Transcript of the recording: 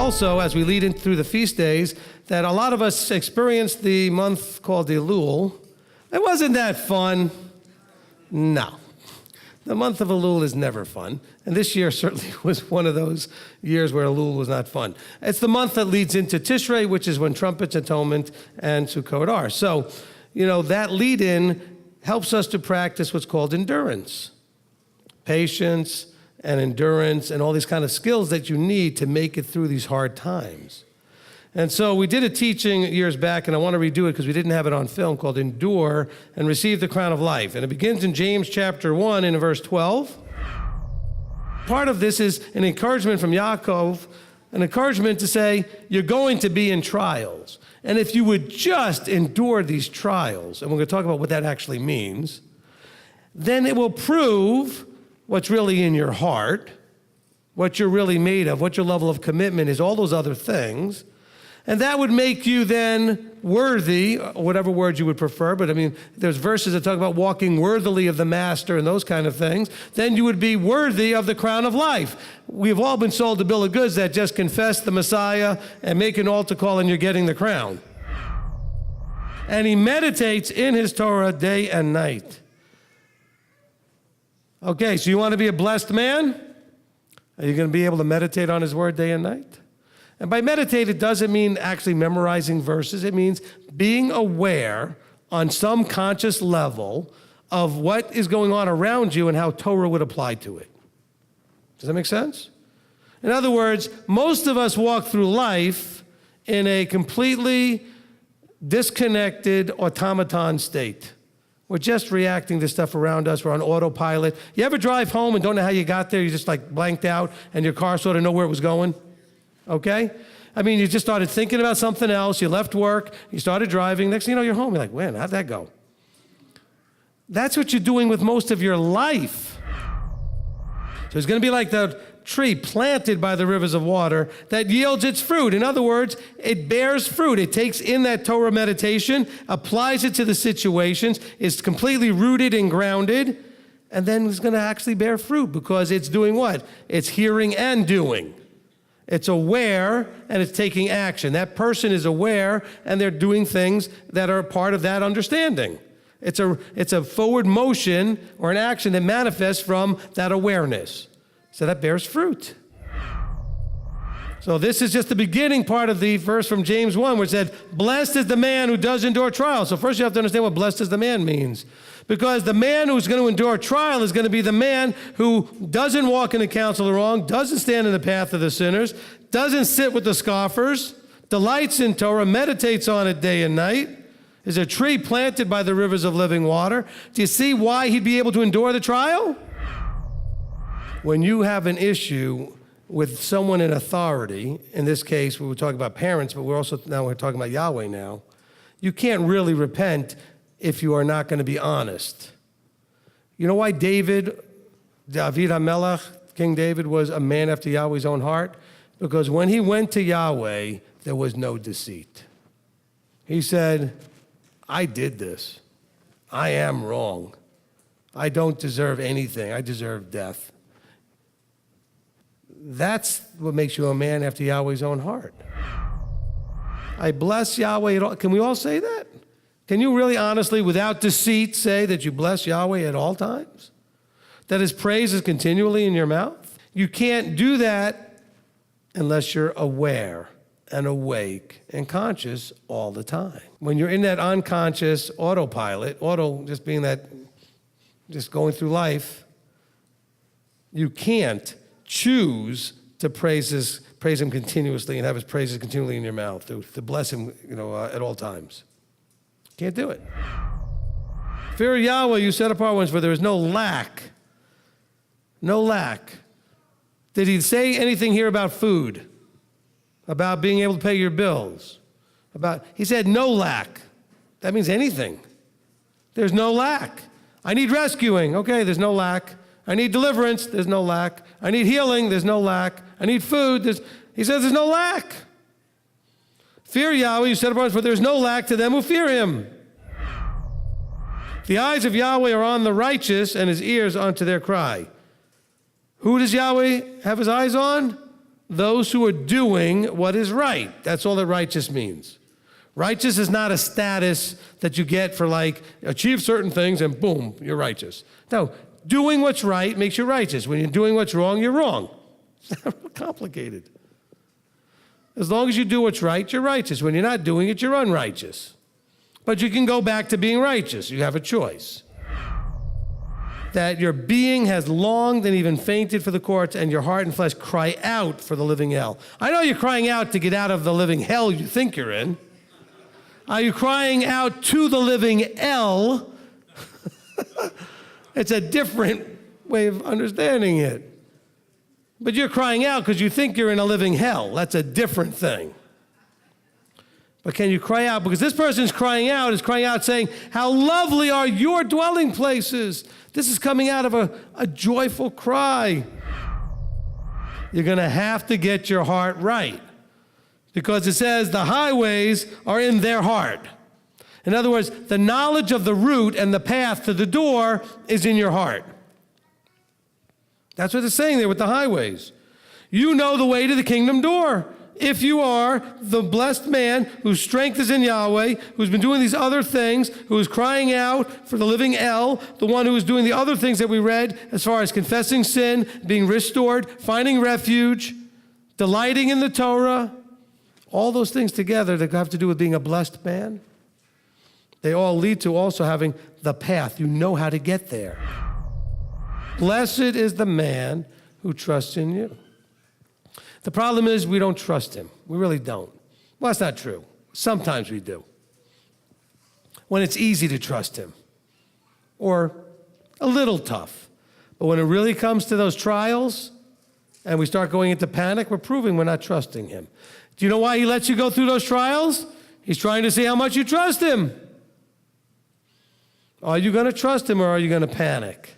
also, as we lead in through the feast days, that a lot of us experienced the month called the Elul. It wasn't that fun. No. The month of Elul is never fun. And this year certainly was one of those years where Elul was not fun. It's the month that leads into Tishrei, which is when trumpets, atonement, and Sukkot are. So, that lead-in helps us to practice what's called endurance. Patience and endurance and all these kind of skills that you need to make it through these hard times. And so we did a teaching years back, and I want to redo it because we didn't have it on film, called Endure and Receive the Crown of Life. And it begins in James chapter 1 in verse 12. Part of this is an encouragement from Yaakov, an encouragement to say, you're going to be in trials. And if you would just endure these trials, and we're going to talk about what that actually means, then it will prove what's really in your heart, what you're really made of, what your level of commitment is, all those other things. And that would make you then worthy, whatever word you would prefer, but there's verses that talk about walking worthily of the master and those kind of things. Then you would be worthy of the crown of life. We've all been sold a bill of goods that just confess the Messiah and make an altar call and you're getting the crown. And he meditates in his Torah day and night. Okay, so you want to be a blessed man? Are you going to be able to meditate on his word day and night? And by meditate, it doesn't mean actually memorizing verses. It means being aware on some conscious level of what is going on around you and how Torah would apply to it. Does that make sense? In other words, most of us walk through life in a completely disconnected automaton state. We're just reacting to stuff around us. We're on autopilot. You ever drive home and don't know how you got there? You just blanked out and your car sort of know where it was going? Okay? You just started thinking about something else. You left work. You started driving. Next thing you know, you're home. You're like, man, how'd that go? That's what you're doing with most of your life. So it's going to be like the tree planted by the rivers of water that yields its fruit. In other words, it bears fruit. It takes in that Torah meditation, applies it to the situations, is completely rooted and grounded, and then it's going to actually bear fruit because it's doing what? It's hearing and doing. It's aware and it's taking action. That person is aware and they're doing things that are part of that understanding. It's a forward motion or an action that manifests from that awareness. So that bears fruit. So this is just the beginning part of the verse from James 1 where it said, blessed is the man who does endure trials. So first you have to understand what blessed is the man means. Because the man who's going to endure trial is going to be the man who doesn't walk in the counsel of the wrong, doesn't stand in the path of the sinners, doesn't sit with the scoffers, delights in Torah, meditates on it day and night, is a tree planted by the rivers of living water. Do you see why he'd be able to endure the trial? When you have an issue with someone in authority, in this case we were talking about parents, but we're talking about Yahweh now, you can't really repent if you are not going to be honest. You know why David HaMelech, King David, was a man after Yahweh's own heart? Because when he went to Yahweh, there was no deceit. He said, I did this. I am wrong. I don't deserve anything. I deserve death. That's what makes you a man after Yahweh's own heart. I bless Yahweh at all. Can we all say that? Can you really honestly, without deceit, say that you bless Yahweh at all times? That his praise is continually in your mouth? You can't do that unless you're aware and awake and conscious all the time. When you're in that unconscious autopilot, just being that, just going through life, you can't choose to praise him continuously and have his praises continually in your mouth, to bless him at all times. Can't do it. Fear of Yahweh, you set apart ones, for there is no lack. No lack. Did he say anything here about food? About being able to pay your bills? He said no lack. That means anything. There's no lack. I need rescuing. Okay, there's no lack. I need deliverance. There's no lack. I need healing. There's no lack. I need food. He says there's no lack. Fear Yahweh, you set apart, for there's no lack to them who fear him. The eyes of Yahweh are on the righteous, and his ears unto their cry. Who does Yahweh have his eyes on? those who are doing what is right. That's all that righteous means. Righteous is not a status that you get for like, achieve certain things and boom, you're righteous. No, doing what's right makes you righteous. When you're doing what's wrong, you're wrong. It's not complicated. As long as you do what's right, you're righteous. When you're not doing it, you're unrighteous. But you can go back to being righteous. You have a choice. That your being has longed and even fainted for the courts, and your heart and flesh cry out for the living hell. I know you're crying out to get out of the living hell you think you're in. Are you crying out to the living hell? It's a different way of understanding it. But you're crying out because you think you're in a living hell. That's a different thing. But can you cry out? Because this person's crying out saying, how lovely are your dwelling places. This is coming out of a joyful cry. You're going to have to get your heart right. Because it says the highways are in their heart. In other words, the knowledge of the route and the path to the door is in your heart. That's what it's saying there with the highways. You know the way to the kingdom door. If you are the blessed man whose strength is in Yahweh, who's been doing these other things, who is crying out for the living El, the one who is doing the other things that we read as far as confessing sin, being restored, finding refuge, delighting in the Torah, all those things together that have to do with being a blessed man, they all lead to also having the path. You know how to get there. Blessed is the man who trusts in you. The problem is we don't trust him. We really don't. Well, that's not true. Sometimes we do. When it's easy to trust him or a little tough. But when it really comes to those trials and we start going into panic, we're proving we're not trusting him. Do you know why he lets you go through those trials? He's trying to see how much you trust him. Are you going to trust him or are you going to panic?